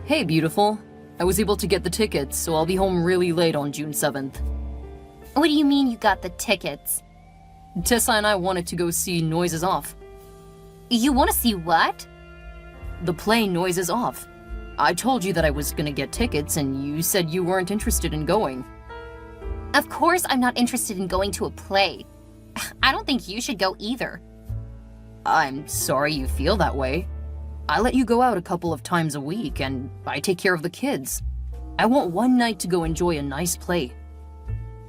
Hey, beautiful. I was able to get the tickets, so I'll be home really late on June 7th. What do you mean you got the tickets? Tessa and I wanted to go see Noises Off. You want to see what? The play Noises Off. I told you that I was gonna get tickets, and you said you weren't interested in going. Of course I'm not interested in going to a play. I don't think you should go either. I'm sorry you feel that way. I let you go out a couple of times a week, and I take care of the kids. I want one night to go enjoy a nice play.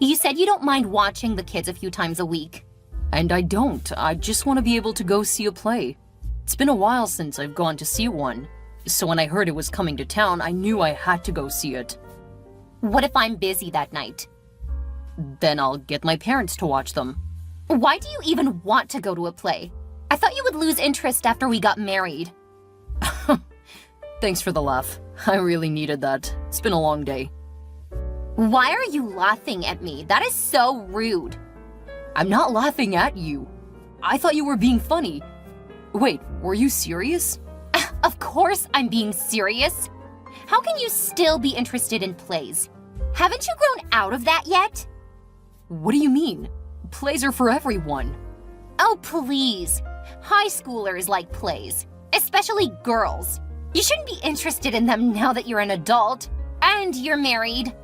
You said you don't mind watching the kids a few times a week. And I don't. I just want to be able to go see a play. It's been a while since I've gone to see one, so when I heard it was coming to town, I knew I had to go see it. What if I'm busy that night? Then I'll get my parents to watch them. Why do you even want to go to a play? I thought you would lose interest after we got married. Thanks for the laugh. I really needed that. It's been a long day. Why are you laughing at me? That is so rude. I'm not laughing at you. I thought you were being funny. Wait, were you serious? Of course I'm being serious. How can you still be interested in plays? Haven't you grown out of that yet? What do you mean? Plays are for everyone. Oh, please. High schoolers like plays, especially girls. You shouldn't be interested in them now that you're an adult and you're married.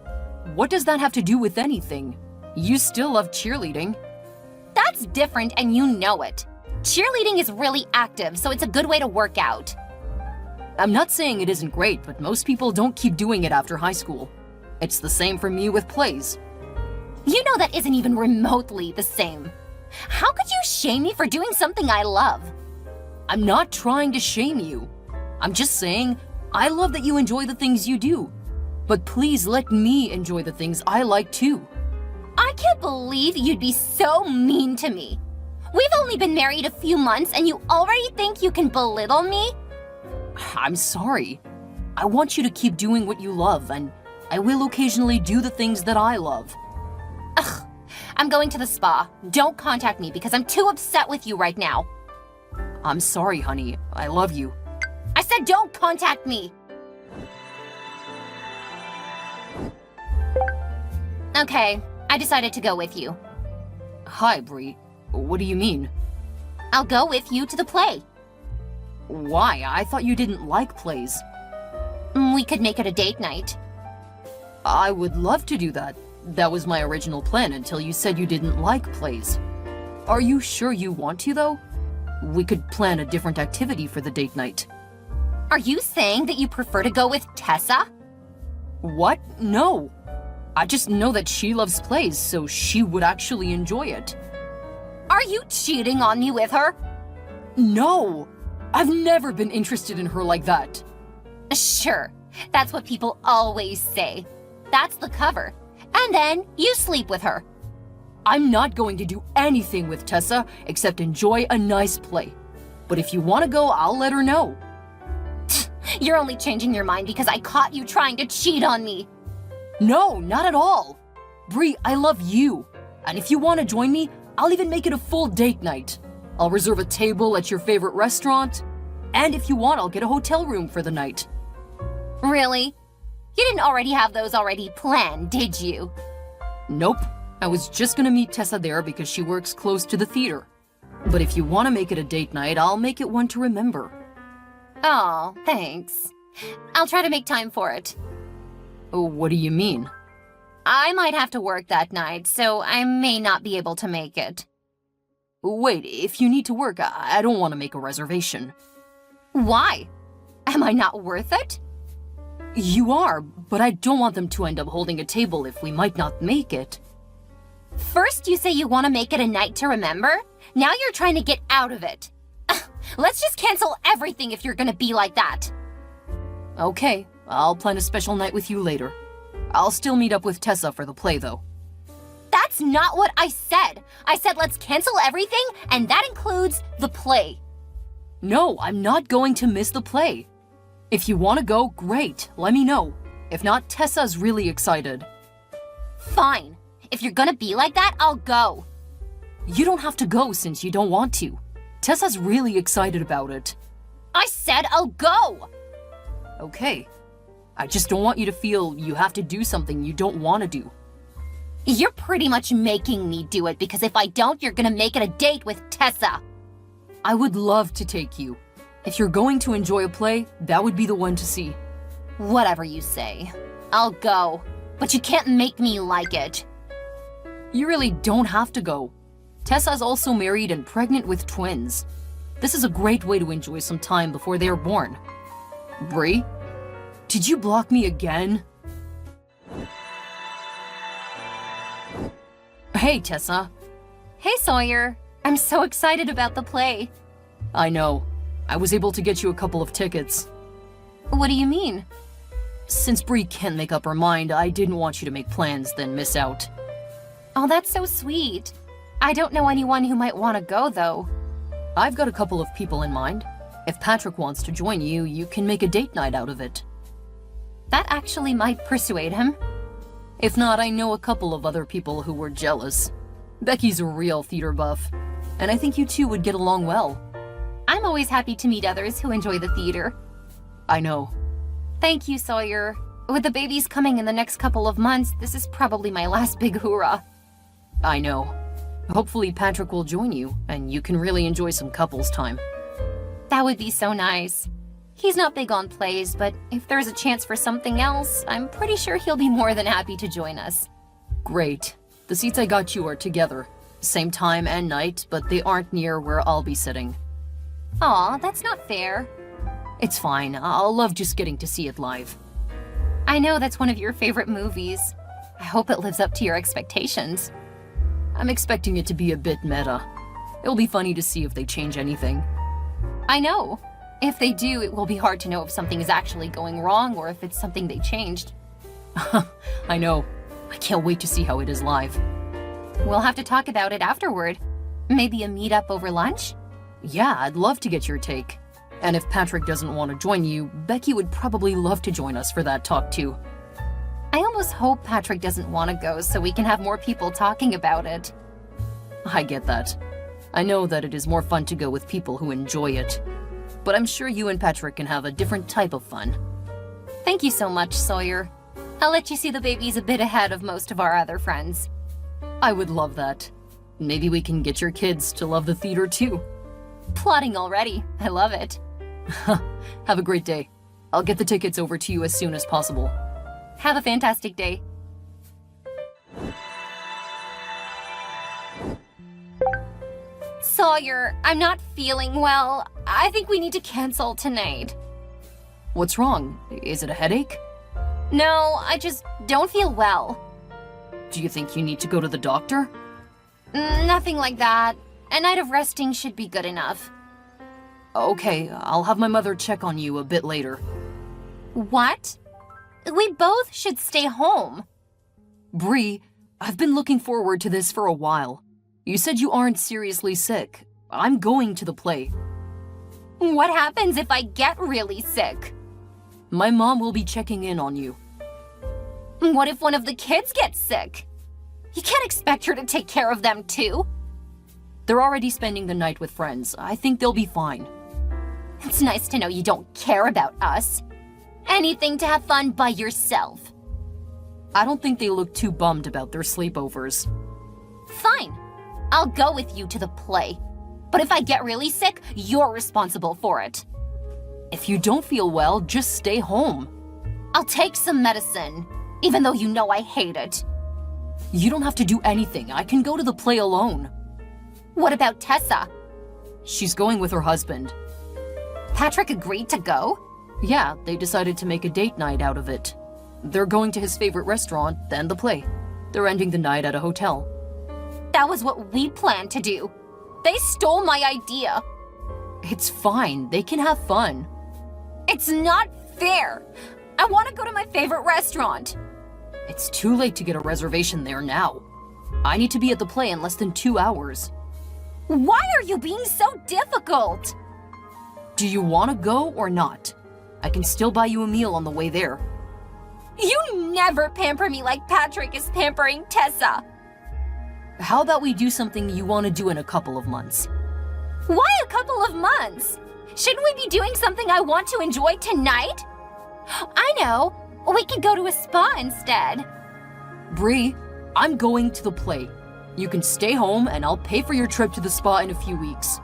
What does that have to do with anything? You still love cheerleading. That's different and you know it. Cheerleading is really active, so it's a good way to work out. I'm not saying it isn't great, but most people don't keep doing it after high school. It's the same for me with plays. You know that isn't even remotely the same. How could you shame me for doing something I love? I'm not trying to shame you. I'm just saying, I love that you enjoy the things you do. But please let me enjoy the things I like too. I can't believe you'd be so mean to me. We've only been married a few months and you already think you can belittle me? I'm sorry. I want you to keep doing what you love, and I will occasionally do the things that I love. Ugh, I'm going to the spa. Don't contact me because I'm too upset with you right now. I'm sorry, honey. I love you. I said don't contact me. Okay, I decided to go with you. Hi, Brie. What do you mean? I'll go with you to the play. Why? I thought you didn't like plays. We could make it a date night. I would love to do that. That was my original plan until you said you didn't like plays. Are you sure you want to, though? We could plan a different activity for the date night. Are you saying that you prefer to go with Tessa? What? No. I just know that she loves plays, so she would actually enjoy it. Are you cheating on me with her? No. I've never been interested in her like that. Sure. That's what people always say. That's the cover. And then you sleep with her. I'm not going to do anything with Tessa except enjoy a nice play. But if you want to go, I'll let her know. You're only changing your mind because I caught you trying to cheat on me. No, not at all. Brie, I love you. And if you want to join me, I'll even make it a full date night. I'll reserve a table at your favorite restaurant. And if you want, I'll get a hotel room for the night. Really? You didn't already have those already planned, did you? Nope. I was just gonna meet Tessa there because she works close to the theater. But if you want to make it a date night, I'll make it one to remember. Oh, thanks. I'll try to make time for it. Oh, what do you mean? I might have to work that night, so I may not be able to make it. Wait, if you need to work, I don't want to make a reservation. Why? Am I not worth it? You are, but I don't want them to end up holding a table if we might not make it. First you say you want to make it a night to remember. Now you're trying to get out of it. Let's just cancel everything if you're gonna be like that. Okay, I'll plan a special night with you later. I'll still meet up with Tessa for the play, though. That's not what I said. I said let's cancel everything, and that includes the play. No, I'm not going to miss the play. If you want to go, great, let me know. If not, Tessa's really excited. Fine. If you're gonna be like that, I'll go. You don't have to go since you don't want to. Tessa's really excited about it. I said I'll go! Okay. I just don't want you to feel you have to do something you don't want to do. You're pretty much making me do it because if I don't, you're gonna make it a date with Tessa. I would love to take you. If you're going to enjoy a play, that would be the one to see. Whatever you say. I'll go. But you can't make me like it. You really don't have to go. Tessa's also married and pregnant with twins. This is a great way to enjoy some time before they are born. Bree? Did you block me again? Hey, Tessa. Hey, Sawyer. I'm so excited about the play. I know. I was able to get you a couple of tickets. What do you mean? Since Bree can't make up her mind, I didn't want you to make plans, then miss out. Oh, that's so sweet. I don't know anyone who might want to go, though. I've got a couple of people in mind. If Patrick wants to join you, you can make a date night out of it. That actually might persuade him. If not, I know a couple of other people who were jealous. Becky's a real theater buff, and I think you two would get along well. I'm always happy to meet others who enjoy the theater. I know. Thank you, Sawyer. With the babies coming in the next couple of months, this is probably my last big hoorah. I know. Hopefully Patrick will join you, and you can really enjoy some couples time. That would be so nice. He's not big on plays, but if there's a chance for something else, I'm pretty sure he'll be more than happy to join us. Great. The seats I got you are together. Same time and night, but they aren't near where I'll be sitting. Aw, that's not fair. It's fine. I'll love just getting to see it live. I know that's one of your favorite movies. I hope it lives up to your expectations. I'm expecting it to be a bit meta. It'll be funny to see if they change anything. I know. If they do, it will be hard to know if something is actually going wrong or if it's something they changed. I know. I can't wait to see how it is live. We'll have to talk about it afterward. Maybe a meet-up over lunch? Yeah, I'd love to get your take. And if Patrick doesn't want to join you, Becky would probably love to join us for that talk too. I almost hope Patrick doesn't want to go so we can have more people talking about it. I get that. I know that it is more fun to go with people who enjoy it. But I'm sure you and Patrick can have a different type of fun. Thank you so much, Sawyer. I'll let you see the babies a bit ahead of most of our other friends. I would love that. Maybe we can get your kids to love the theater too. Plotting already. I love it. Have a great day. I'll get the tickets over to you as soon as possible. Have a fantastic day. Sawyer, I'm not feeling well. I think we need to cancel tonight. What's wrong? Is it a headache? No, I just don't feel well. Do you think you need to go to the doctor? Nothing like that. A night of resting should be good enough. Okay, I'll have my mother check on you a bit later. What? We both should stay home. Bree, I've been looking forward to this for a while. You said you aren't seriously sick. I'm going to the play. What happens if I get really sick? My mom will be checking in on you. What if one of the kids gets sick? You can't expect her to take care of them too. They're already spending the night with friends. I think they'll be fine. It's nice to know you don't care about us. Anything to have fun by yourself. I don't think they look too bummed about their sleepovers. Fine. I'll go with you to the play. But if I get really sick, you're responsible for it. If you don't feel well, just stay home. I'll take some medicine, even though you know I hate it. You don't have to do anything. I can go to the play alone. What about Tessa? She's going with her husband. Patrick agreed to go? Yeah, they decided to make a date night out of it. They're going to his favorite restaurant, then the play. They're ending the night at a hotel. That was what we planned to do. They stole my idea. It's fine. They can have fun. It's not fair. I want to go to my favorite restaurant. It's too late to get a reservation there now. I need to be at the play in less than 2 hours. Why are you being so difficult? Do you want to go or not? I can still buy you a meal on the way there. You never pamper me like Patrick is pampering Tessa. How about we do something you want to do in a couple of months? Why a couple of months? Shouldn't we be doing something I want to enjoy tonight? I know. We could go to a spa instead. Bree, I'm going to the play. You can stay home and I'll pay for your trip to the spa in a few weeks.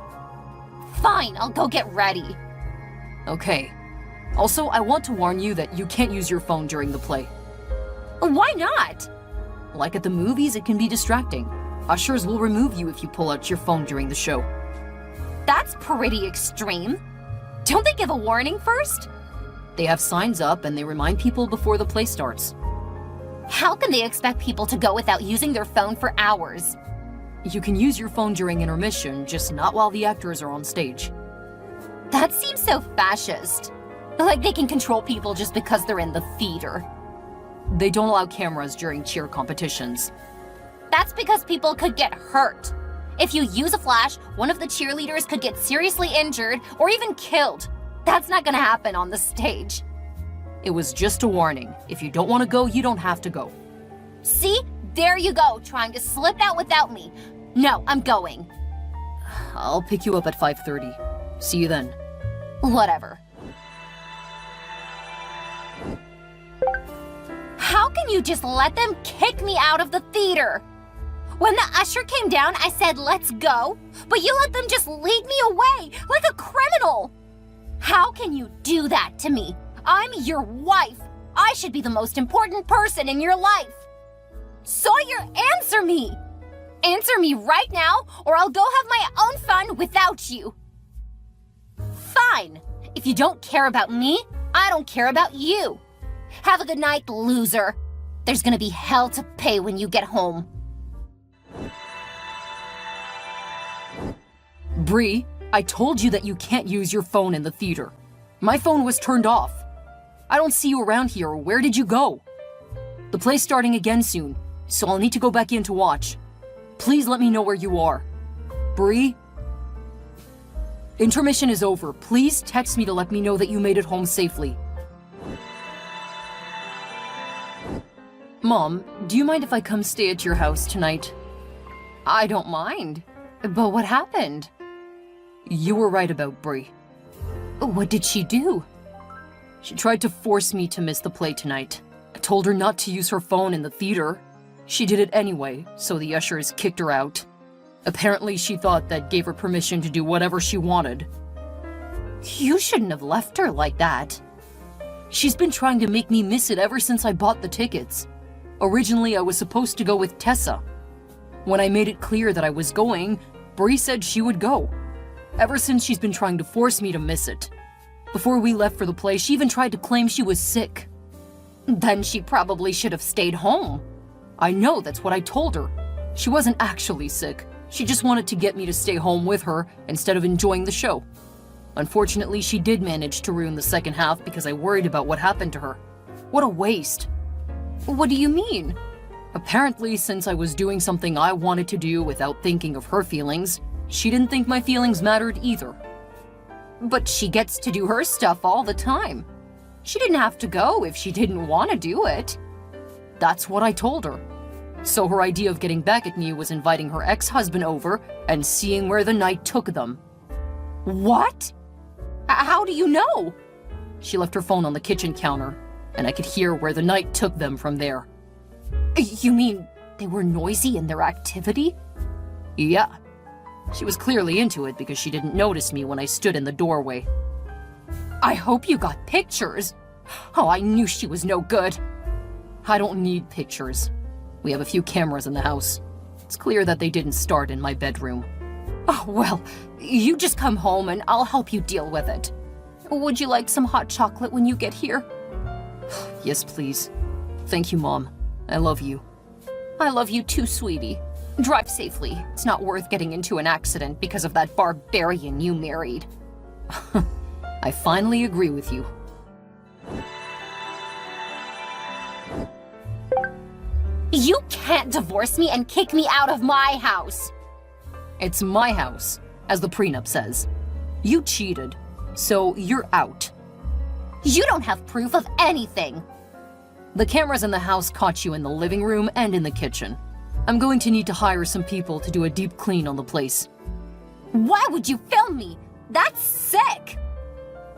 Fine, I'll go get ready. Okay. Also, I want to warn you that you can't use your phone during the play. Why not? Like at the movies, it can be distracting. Ushers will remove you if you pull out your phone during the show. That's pretty extreme. Don't they give a warning first? They have signs up and they remind people before the play starts. How can they expect people to go without using their phone for hours? You can use your phone during intermission, just not while the actors are on stage. That seems so fascist. Like they can control people just because they're in the theater. They don't allow cameras during cheer competitions. That's because people could get hurt. If you use a flash, one of the cheerleaders could get seriously injured or even killed. That's not gonna happen on the stage. It was just a warning. If you don't want to go, you don't have to go. See? There you go, trying to slip out without me. No, I'm going. I'll pick you up at 5:30. See you then. Whatever. How can you just let them kick me out of the theater? When the usher came down, I said, let's go, but you let them just lead me away like a criminal. How can you do that to me? I'm your wife. I should be the most important person in your life. Sawyer, answer me. Answer me right now, or I'll go have my own fun without you. Fine. If you don't care about me, I don't care about you. Have a good night, loser. There's gonna be hell to pay when you get home. Bree, I told you that you can't use your phone in the theater. My phone was turned off. I don't see you around here. Where did you go? The play's starting again soon, so I'll need to go back in to watch. Please let me know where you are. Bree? Intermission is over. Please text me to let me know that you made it home safely. Mom, do you mind if I come stay at your house tonight? I don't mind. But what happened? You were right about Bree. What did she do? She tried to force me to miss the play tonight. I told her not to use her phone in the theater. She did it anyway, so the ushers kicked her out. Apparently, she thought that gave her permission to do whatever she wanted. You shouldn't have left her like that. She's been trying to make me miss it ever since I bought the tickets. Originally, I was supposed to go with Tessa. When I made it clear that I was going, Bree said she would go. Ever since, she's been trying to force me to miss it. Before we left for the play, she even tried to claim she was sick. Then she probably should have stayed home. I know, that's what I told her. She wasn't actually sick. She just wanted to get me to stay home with her instead of enjoying the show. Unfortunately, she did manage to ruin the second half because I worried about what happened to her. What a waste. What do you mean? Apparently, since I was doing something I wanted to do without thinking of her feelings, she didn't think my feelings mattered either. But she gets to do her stuff all the time. She didn't have to go if she didn't want to do it. That's what I told her. So her idea of getting back at me was inviting her ex-husband over and seeing where the night took them. What? How do you know? She left her phone on the kitchen counter, and I could hear where the night took them from there. You mean they were noisy in their activity? Yeah. She was clearly into it because she didn't notice me when I stood in the doorway. I hope you got pictures. Oh, I knew she was no good. I don't need pictures. We have a few cameras in the house. It's clear that they didn't start in my bedroom. Oh, well, you just come home and I'll help you deal with it. Would you like some hot chocolate when you get here? Yes, please. Thank you, Mom. I love you. I love you too, sweetie. Drive safely. It's not worth getting into an accident because of that barbarian you married. I finally agree with you. You can't divorce me and kick me out of my house. It's my house, as the prenup says. You cheated, so you're out. You don't have proof of anything. The cameras in the house caught you in the living room and in the kitchen. I'm going to need to hire some people to do a deep clean on the place. Why would you film me? That's sick.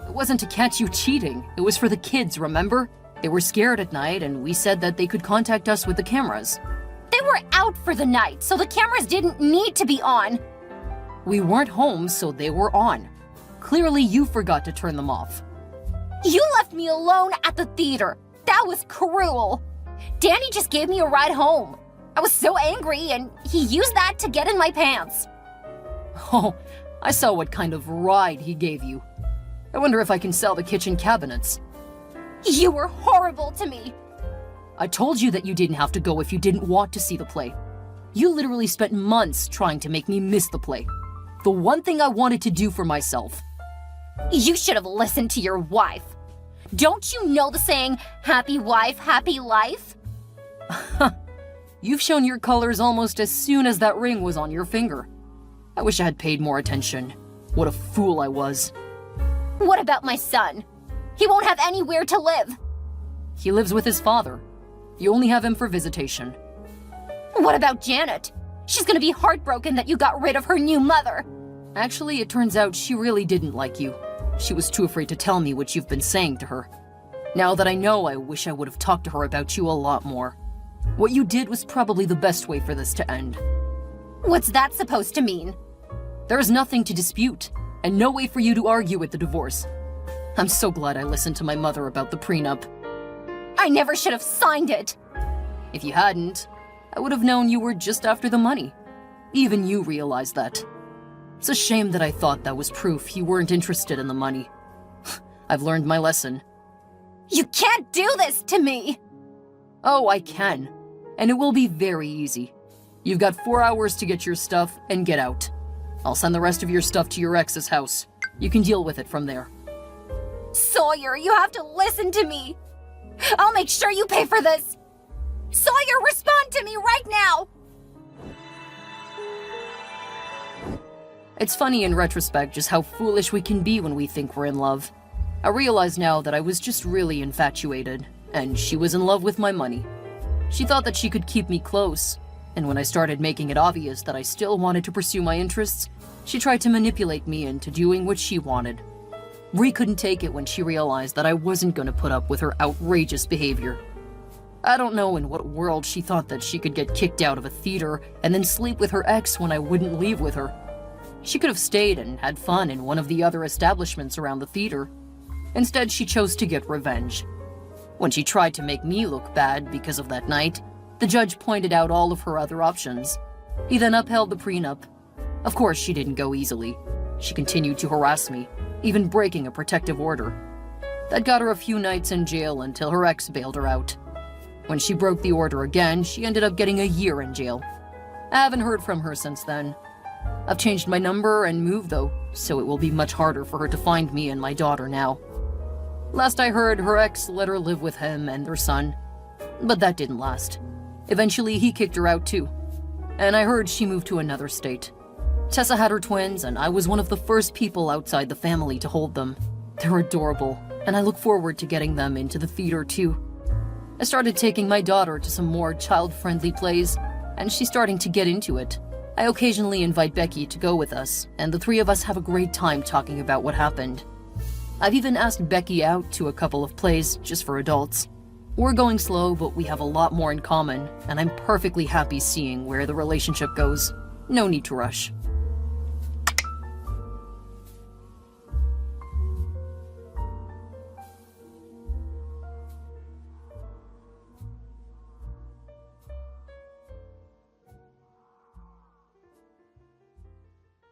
It wasn't to catch you cheating. It was for the kids, remember? They were scared at night, and we said that they could contact us with the cameras. They were out for the night, so the cameras didn't need to be on. We weren't home, so they were on. Clearly, you forgot to turn them off. You left me alone at the theater. That was cruel. Danny just gave me a ride home. I was so angry, and he used that to get in my pants. Oh, I saw what kind of ride he gave you. I wonder if I can sell the kitchen cabinets. You were horrible to me. I told you that you didn't have to go if you didn't want to see the play. You literally spent months trying to make me miss the play. The one thing I wanted to do for myself. You should have listened to your wife. Don't you know the saying, happy wife, happy life? You've shown your colors almost as soon as that ring was on your finger. I wish I had paid more attention. What a fool I was. What about my son? He won't have anywhere to live. He lives with his father. You only have him for visitation. What about Janet? She's gonna be heartbroken that you got rid of her new mother. Actually, it turns out she really didn't like you. She was too afraid to tell me what you've been saying to her. Now that I know, I wish I would have talked to her about you a lot more. What you did was probably the best way for this to end. What's that supposed to mean? There is nothing to dispute, and no way for you to argue with the divorce. I'm so glad I listened to my mother about the prenup. I never should have signed it. If you hadn't, I would have known you were just after the money. Even you realized that. It's a shame that I thought that was proof you weren't interested in the money. I've learned my lesson. You can't do this to me! Oh, I can. And it will be very easy. You've got 4 hours to get your stuff and get out. I'll send the rest of your stuff to your ex's house. You can deal with it from there. Sawyer, you have to listen to me. I'll make sure you pay for this. Sawyer, respond to me right now! It's funny in retrospect just how foolish we can be when we think we're in love. I realize now that I was just really infatuated, and she was in love with my money. She thought that she could keep me close, and when I started making it obvious that I still wanted to pursue my interests, she tried to manipulate me into doing what she wanted. Bree couldn't take it when she realized that I wasn't going to put up with her outrageous behavior. I don't know in what world she thought that she could get kicked out of a theater and then sleep with her ex when I wouldn't leave with her. She could have stayed and had fun in one of the other establishments around the theater. Instead, she chose to get revenge. When she tried to make me look bad because of that night, the judge pointed out all of her other options. He then upheld the prenup. Of course, she didn't go easily. She continued to harass me, even breaking a protective order. That got her a few nights in jail until her ex bailed her out. When she broke the order again, she ended up getting a year in jail. I haven't heard from her since then. I've changed my number and moved though, so it will be much harder for her to find me and my daughter now. Last I heard, her ex let her live with him and their son, but that didn't last. Eventually, he kicked her out too, and I heard she moved to another state. Tessa had her twins, and I was one of the first people outside the family to hold them. They're adorable, and I look forward to getting them into the theater too. I started taking my daughter to some more child-friendly plays, and she's starting to get into it. I occasionally invite Becky to go with us, and the three of us have a great time talking about what happened. I've even asked Becky out to a couple of plays just for adults. We're going slow, but we have a lot more in common, and I'm perfectly happy seeing where the relationship goes. No need to rush.